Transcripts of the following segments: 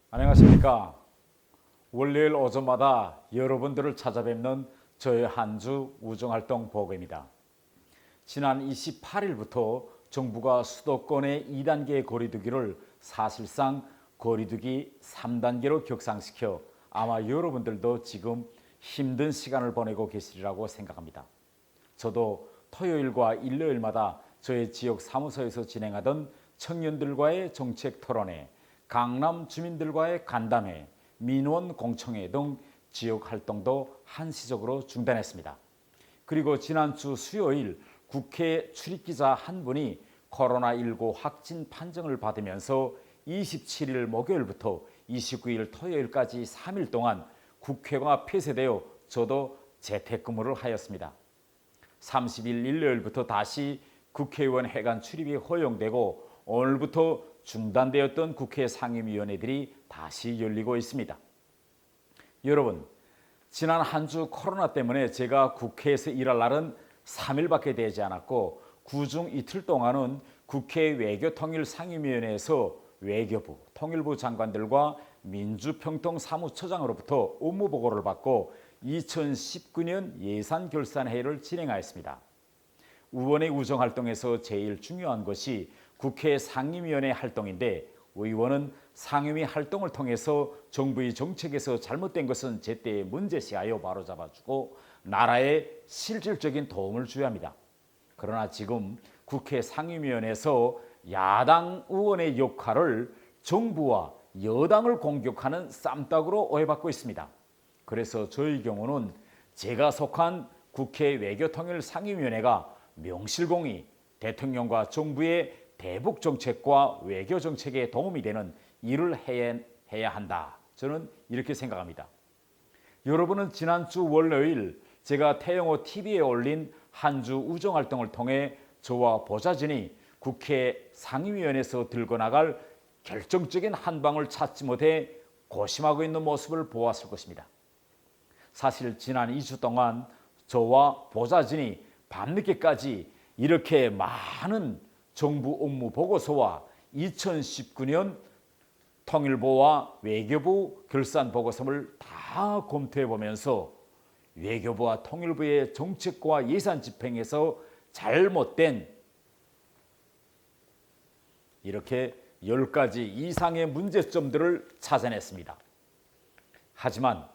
안녕하십니까. 월요일 오전마다 여러분들을 찾아뵙는 저의 한 주 우정활동 보고입니다. 지난 28일부터 정부가 수도권의 2단계 거리두기를 사실상 거리두기 3단계로 격상시켜 아마 여러분들도 지금 힘든 시간을 보내고 계시리라고 생각합니다. 저도 토요일과 일요일마다 저의 지역 사무소에서 진행하던 청년들과의 정책 토론회, 강남 주민들과의 간담회, 민원 공청회 등 지역 활동도 한시적으로 중단했습니다. 그리고 지난주 수요일 국회 출입기자 한 분이 코로나19 확진 판정을 받으면서 27일 목요일부터 29일 토요일까지 3일 동안 국회가 폐쇄되어 저도 재택근무를 하였습니다. 30일 일요일부터 다시 국회의원 회관 출입이 허용되고 오늘부터 중단되었던 국회 상임위원회들이 다시 열리고 있습니다. 여러분, 지난 한 주 코로나 때문에 제가 국회에서 일할 날은 3일밖에 되지 않았고 그중 이틀 동안은 국회 외교통일상임위원회에서 외교부, 통일부 장관들과 민주평통사무처장으로부터 업무보고를 받고 2019년 예산결산회의를 진행하였습니다. 의원의 우정활동에서 제일 중요한 것이 국회 상임위원회 활동인데 의원은 상임위 활동을 통해서 정부의 정책에서 잘못된 것은 제때 문제시하여 바로잡아주고 나라에 실질적인 도움을 줘야 합니다. 그러나 지금 국회 상임위원회에서 야당 의원의 역할을 정부와 여당을 공격하는 쌈딱으로 오해받고 있습니다. 그래서 저희 경우는 제가 속한 국회 외교통일상임위원회가 명실공히 대통령과 정부의 대북 정책과 외교 정책에 도움이 되는 일을 해야 한다. 저는 이렇게 생각합니다. 여러분은 지난주 월요일 제가 태영호 TV에 올린 한 주 우정활동을 통해 저와 보좌진이 국회 상임위원회에서 들고 나갈 결정적인 한 방을 찾지 못해 고심하고 있는 모습을 보았을 것입니다. 사실 지난 2주 동안 저와 보좌진이 밤늦게까지 이렇게 많은 정부 업무 보고서와 2019년 통일부와 외교부 결산 보고서를 다 검토해 보면서 외교부와 통일부의 정책과 예산 집행에서 잘못된 이렇게 10가지 이상의 문제점들을 찾아냈습니다. 하지만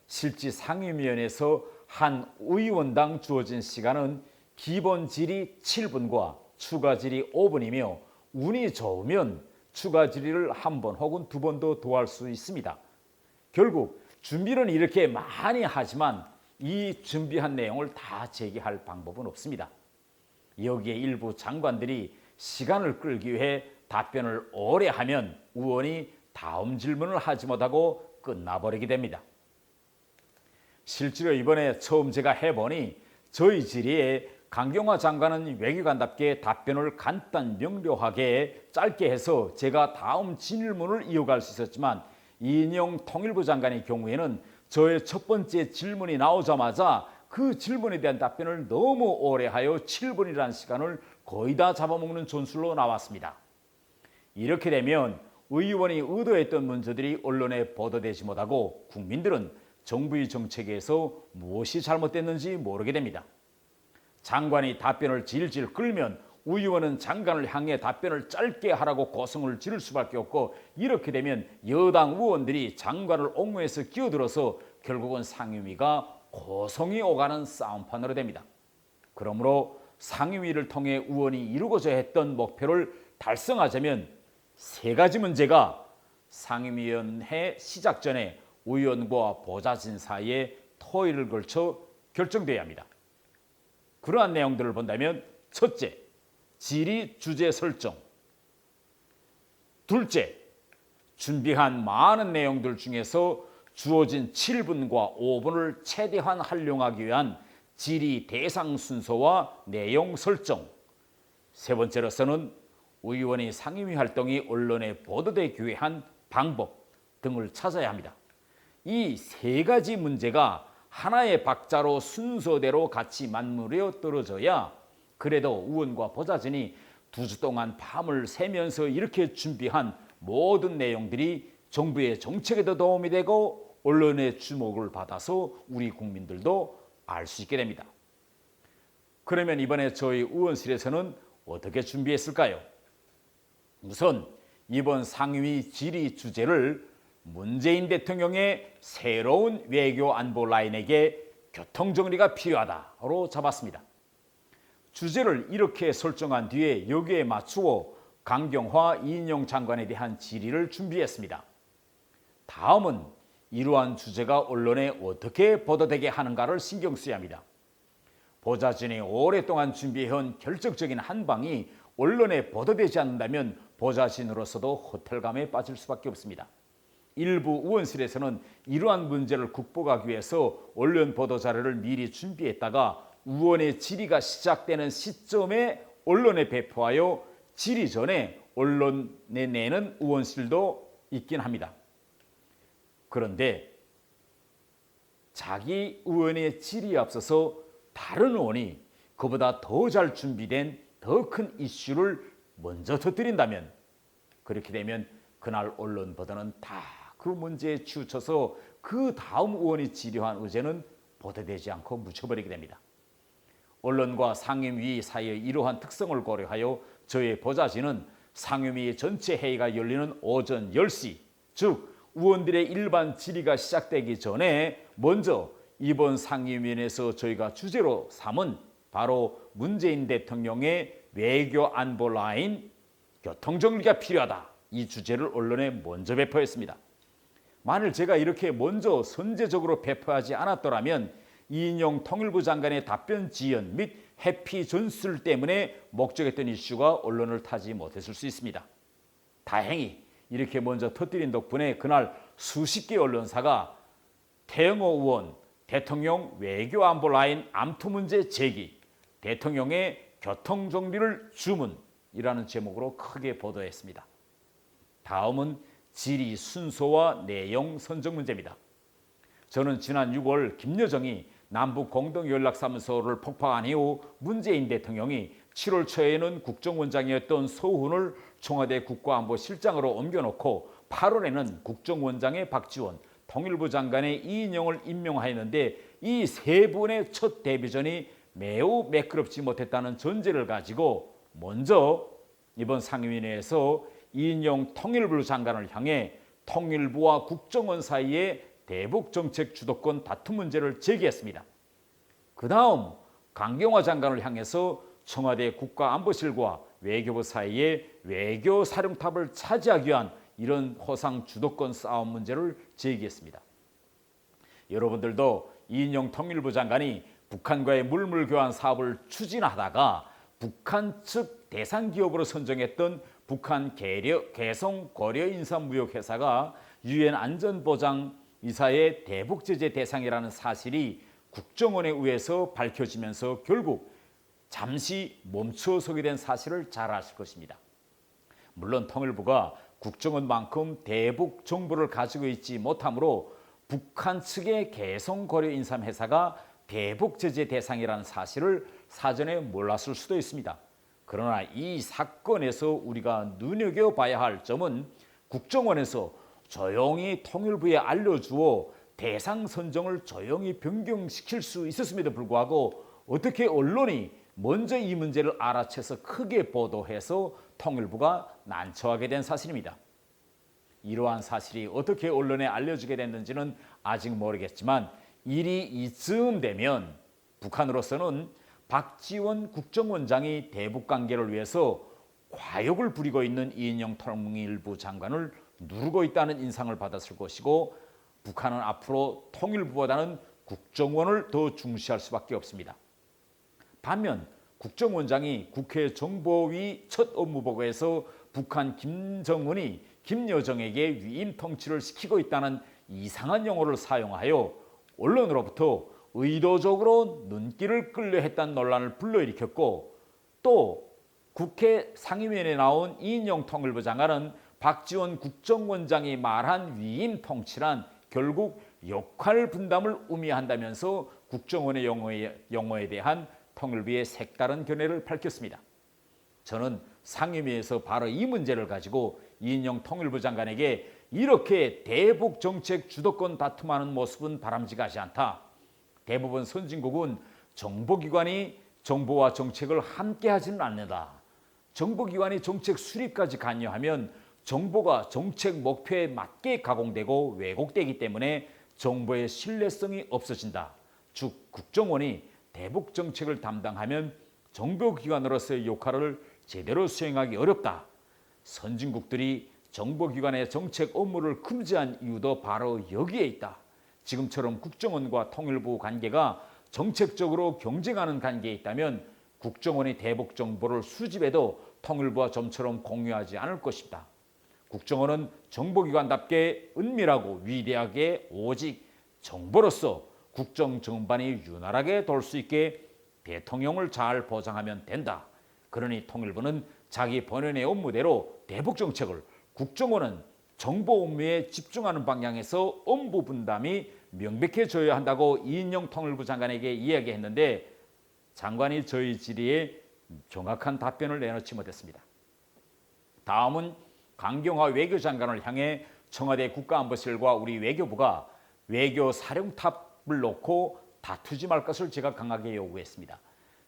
실제 상임위원회에서 한 의원당 주어진 시간은 기본 질의 7분과 추가 질의 5분이며 운이 좋으면 추가 질의를 한 번 혹은 두 번도 더 할 수 있습니다. 결국 준비는 이렇게 많이 하지만 이 준비한 내용을 다 제기할 방법은 없습니다. 여기에 일부 장관들이 시간을 끌기 위해 답변을 오래 하면 의원이 다음 질문을 하지 못하고 끝나버리게 됩니다. 실제로 이번에 처음 제가 해보니 저희 질의에 강경화 장관은 외교관답게 답변을 간단 명료하게 짧게 해서 제가 다음 질문을 이어갈 수 있었지만 이인영 통일부 장관의 경우에는 저의 첫 번째 질문이 나오자마자 그 질문에 대한 답변을 너무 오래 하여 7분이라는 시간을 거의 다 잡아먹는 전술로 나왔습니다. 이렇게 되면 의원이 의도했던 문제들이 언론에 보도되지 못하고 국민들은 정부의 정책에서 무엇이 잘못됐는지 모르게 됩니다. 장관이 답변을 질질 끌면 의원은 장관을 향해 답변을 짧게 하라고 고성을 지를 수밖에 없고 이렇게 되면 여당 의원들이 장관을 옹호해서 끼어들어서 결국은 상임위가 고성이 오가는 싸움판으로 됩니다. 그러므로 상임위를 통해 의원이 이루고자 했던 목표를 달성하자면 세 가지 문제가 상임위원회 시작 전에 의원과 보좌진 사이에 토의를 걸쳐 결정돼야 합니다. 그러한 내용들을 본다면 첫째, 질의 주제 설정. 둘째, 준비한 많은 내용들 중에서 주어진 7분과 5분을 최대한 활용하기 위한 질의 대상 순서와 내용 설정. 세 번째로서는 의원의 상임위 활동이 언론에 보도되기 위한 방법 등을 찾아야 합니다. 이 세 가지 문제가 하나의 박자로 순서대로 같이 맞물려 떨어져야 그래도 의원과 보좌진이 2주 동안 밤을 새면서 이렇게 준비한 모든 내용들이 정부의 정책에도 도움이 되고 언론의 주목을 받아서 우리 국민들도 알 수 있게 됩니다. 그러면 이번에 저희 의원실에서는 어떻게 준비했을까요? 우선 이번 상임위 질의 주제를 문재인 대통령의 새로운 외교 안보 라인에게 교통정리가 필요하다로 잡았습니다. 주제를 이렇게 설정한 뒤에 여기에 맞추어 강경화 이인영 장관에 대한 질의를 준비했습니다. 다음은 이러한 주제가 언론에 어떻게 보도되게 하는가를 신경 써야 합니다. 보좌진이 오랫동안 준비해온 결정적인 한 방이 언론에 보도되지 않는다면 보좌진으로서도 허탈감에 빠질 수밖에 없습니다. 일부 의원실에서는 이러한 문제를 극복하기 위해서 언론 보도 자료를 미리 준비했다가 의원의 질의가 시작되는 시점에 언론에 배포하여 질의 전에 언론에 내는 의원실도 있긴 합니다. 그런데 자기 의원의 질의에 앞서서 다른 의원이 그보다 더 잘 준비된 더 큰 이슈를 먼저 터뜨린다면, 그렇게 되면 그날 언론 보도는 다 그 문제에 치우쳐서 그 다음 의원이 질의한 의제는 보도되지 않고 묻혀버리게 됩니다. 언론과 상임위 사이의 이러한 특성을 고려하여 저의 보좌진은 상임위 전체 회의가 열리는 오전 10시, 즉 의원들의 일반 질의가 시작되기 전에 먼저 이번 상임위원회에서 저희가 주제로 삼은 바로 문재인 대통령의 외교 안보 라인 교통정리가 필요하다, 이 주제를 언론에 먼저 배포했습니다. 만일 제가 이렇게 먼저 선제적으로 배포하지 않았더라면 이인영 통일부 장관의 답변 지연 및 해피 전술 때문에 목적했던 이슈가 언론을 타지 못했을 수 있습니다. 다행히 이렇게 먼저 터뜨린 덕분에 그날 수십 개 언론사가 태영호 의원 대통령 외교 안보 라인 암투 문제 제기, 대통령의 교통정리를 주문이라는 제목으로 크게 보도했습니다. 다음은 질의 순서와 내용 선정 문제입니다. 저는 지난 6월 김여정이 남북 공동연락사무소를 폭파한 이후 문재인 대통령이 7월 초에는 국정원장이었던 서훈을 청와대 국가안보실장으로 옮겨놓고 8월에는 국정원장의 박지원, 통일부 장관의 이인영을 임명하였는데 이 세 분의 첫 데뷔전이 매우 매끄럽지 못했다는 전제를 가지고 먼저 이번 상임위원회에서 이인영 통일부 장관을 향해 통일부와 국정원 사이의 대북정책 주도권 다툼 문제를 제기했습니다. 그 다음 강경화 장관을 향해서 청와대 국가안보실과 외교부 사이의 외교사령탑을 차지하기 위한 이런 허상 주도권 싸움 문제를 제기했습니다. 여러분들도 이인영 통일부 장관이 북한과의 물물교환 사업을 추진하다가 북한 측 대상 기업으로 선정했던 북한 개성 고려인삼무역회사가 유엔 안전보장이사의 대북제재 대상이라는 사실이 국정원에 의해서 밝혀지면서 결국 잠시 멈춰서게 된 사실을 잘 아실 것입니다. 물론 통일부가 국정원만큼 대북 정보를 가지고 있지 못하므로 북한 측의 개성고려인삼회사가 대북제재 대상이라는 사실을 사전에 몰랐을 수도 있습니다. 그러나 이 사건에서 우리가 눈여겨봐야 할 점은 국정원에서 조용히 통일부에 알려주어 대상 선정을 조용히 변경시킬 수 있었음에도 불구하고 어떻게 언론이 먼저 이 문제를 알아채서 크게 보도해서 통일부가 난처하게 된 사실입니다. 이러한 사실이 어떻게 언론에 알려지게 됐는지는 아직 모르겠지만 일이 이쯤 되면 북한으로서는 박지원 국정원장이 대북관계를 위해서 과욕을 부리고 있는 이인영 통일부 장관을 누르고 있다는 인상을 받았을 것이고 북한은 앞으로 통일부보다는 국정원을 더 중시할 수밖에 없습니다. 반면 국정원장이 국회 정보위 첫 업무보고에서 북한 김정은이 김여정에게 위임 통치를 시키고 있다는 이상한 용어를 사용하여 언론으로부터 의도적으로 눈길을 끌려 했다는 논란을 불러일으켰고, 또 국회 상임위원회에 나온 이인영 통일부 장관은 박지원 국정원장이 말한 위임 통치란 결국 역할 분담을 의미한다면서 국정원의 용어에 대한 통일부의 색다른 견해를 밝혔습니다. 저는 상임위에서 바로 이 문제를 가지고 이인영 통일부 장관에게 이렇게 대북 정책 주도권 다툼하는 모습은 바람직하지 않다. 대부분 선진국은 정보기관이 정보와 정책을 함께 하지는 않는다. 정보기관이 정책 수립까지 관여하면 정보가 정책 목표에 맞게 가공되고 왜곡되기 때문에 정보의 신뢰성이 없어진다. 즉 국정원이 대북 정책을 담당하면 정보기관으로서의 역할을 제대로 수행하기 어렵다. 선진국들이 정보기관의 정책 업무를 금지한 이유도 바로 여기에 있다. 지금처럼 국정원과 통일부 관계가 정책적으로 경쟁하는 관계에 있다면 국정원이 대북 정보를 수집해도 통일부와 좀처럼 공유하지 않을 것이다. 국정원은 정보기관답게 은밀하고 위대하게 오직 정보로서 국정 전반이 윤활하게 돌 수 있게 대통령을 잘 보장하면 된다. 그러니 통일부는 자기 본연의 업무대로 대북 정책을, 국정원은 정보 업무에 집중하는 방향에서 업무 분담이 명백해져야 한다고 이인영 통일부 장관에게 이야기했는데 장관이 저희 질의에 정확한 답변을 내놓지 못했습니다. 다음은 강경화 외교장관을 향해 청와대 국가안보실과 우리 외교부가 외교 사령탑을 놓고 다투지 말 것을 제가 강하게 요구했습니다.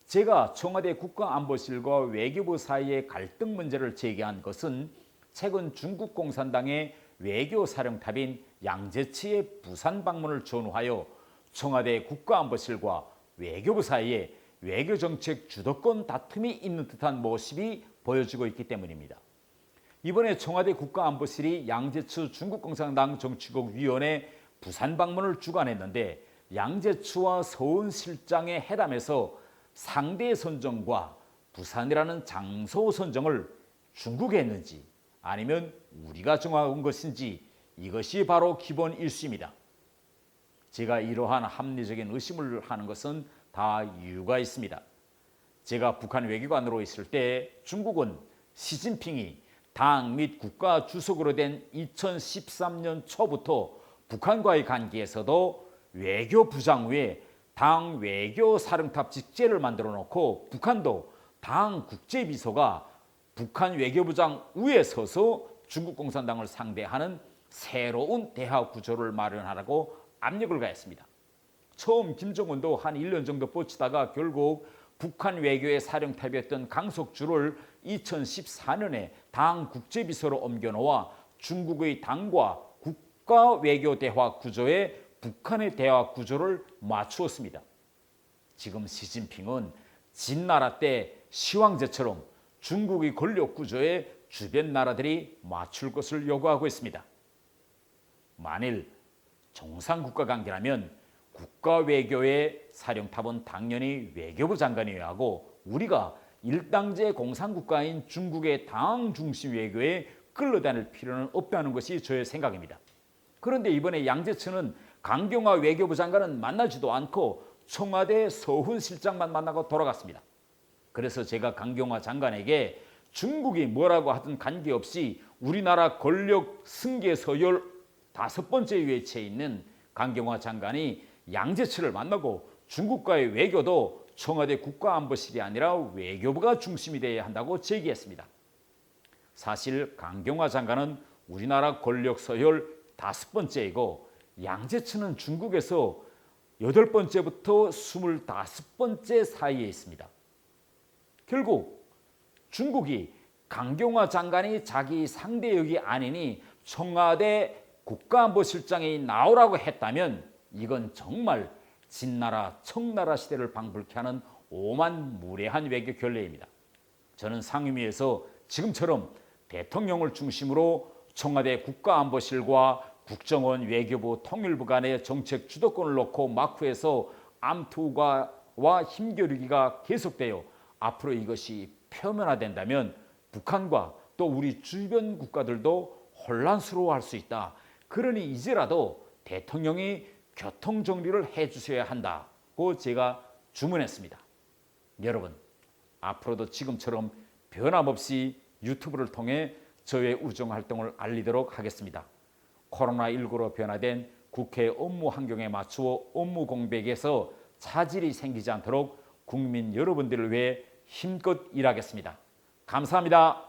제가 청와대 국가안보실과 외교부 사이의 갈등 문제를 제기한 것은 최근 중국 공산당의 외교사령탑인 양재치의 부산 방문을 전후하여 청와대 국가안보실과 외교부 사이에 외교정책 주도권 다툼이 있는 듯한 모습이 보여지고 있기 때문입니다. 이번에 청와대 국가안보실이 양재추 중국공산당 정치국 위원회 부산 방문을 주관했는데 양재추와 서훈 실장의 회담에서 상대 선정과 부산이라는 장소 선정을 중국이 했는지 아니면 우리가 정한 것인지 이것이 바로 기본 이슈입니다. 제가 이러한 합리적인 의심을 하는 것은 다 이유가 있습니다. 제가 북한 외교관으로 있을 때 중국은 시진핑이 당 및 국가 주석으로 된 2013년 초부터 북한과의 관계에서도 외교부장 외에 당 외교사령탑 직제를 만들어 놓고 북한도 당 국제비서가 북한 외교부장 위에 서서 중국 공산당을 상대하는 새로운 대화 구조를 마련하라고 압력을 가했습니다. 처음 김정은도 한 1년 정도 뻗치다가 결국 북한 외교의 사령탑이었던 강석주를 2014년에 당 국제비서로 옮겨놓아 중국의 당과 국가 외교 대화 구조에 북한의 대화 구조를 맞추었습니다. 지금 시진핑은 진나라 때 시황제처럼 중국의 권력 구조에 주변 나라들이 맞출 것을 요구하고 있습니다. 만일 정상국가 관계라면 국가 외교의 사령탑은 당연히 외교부 장관이어야 하고 우리가 일당제 공산국가인 중국의 당 중심 외교에 끌려다닐 필요는 없다는 것이 저의 생각입니다. 그런데 이번에 양재천은 강경화 외교부 장관은 만나지도 않고 청와대 서훈 실장만 만나고 돌아갔습니다. 그래서 제가 강경화 장관에게 중국이 뭐라고 하든 관계없이 우리나라 권력 승계 서열 5번째 위치에 있는 강경화 장관이 양재철을 만나고 중국과의 외교도 청와대 국가안보실이 아니라 외교부가 중심이 되어야 한다고 제기했습니다. 사실 강경화 장관은 우리나라 권력 서열 5번째이고 양재철은 중국에서 8번째부터 25번째 사이에 있습니다. 결국 중국이 강경화 장관이 자기 상대역이 아니니 청와대 국가안보실장이 나오라고 했다면 이건 정말 진나라 청나라 시대를 방불케 하는 오만무례한 외교 결례입니다. 저는 상임위에서 지금처럼 대통령을 중심으로 청와대 국가안보실과 국정원, 외교부, 통일부 간의 정책 주도권을 놓고 마쿠에서 암투가와 힘겨루기가 계속되어 앞으로 이것이 표면화된다면 북한과 또 우리 주변 국가들도 혼란스러워할 수 있다. 그러니 이제라도 대통령이 교통정리를 해주셔야 한다고 제가 주문했습니다. 여러분, 앞으로도 지금처럼 변함없이 유튜브를 통해 저의 우정활동을 알리도록 하겠습니다. 코로나19로 변화된 국회 업무 환경에 맞추어 업무 공백에서 차질이 생기지 않도록 국민 여러분들을 위해 힘껏 일하겠습니다. 감사합니다.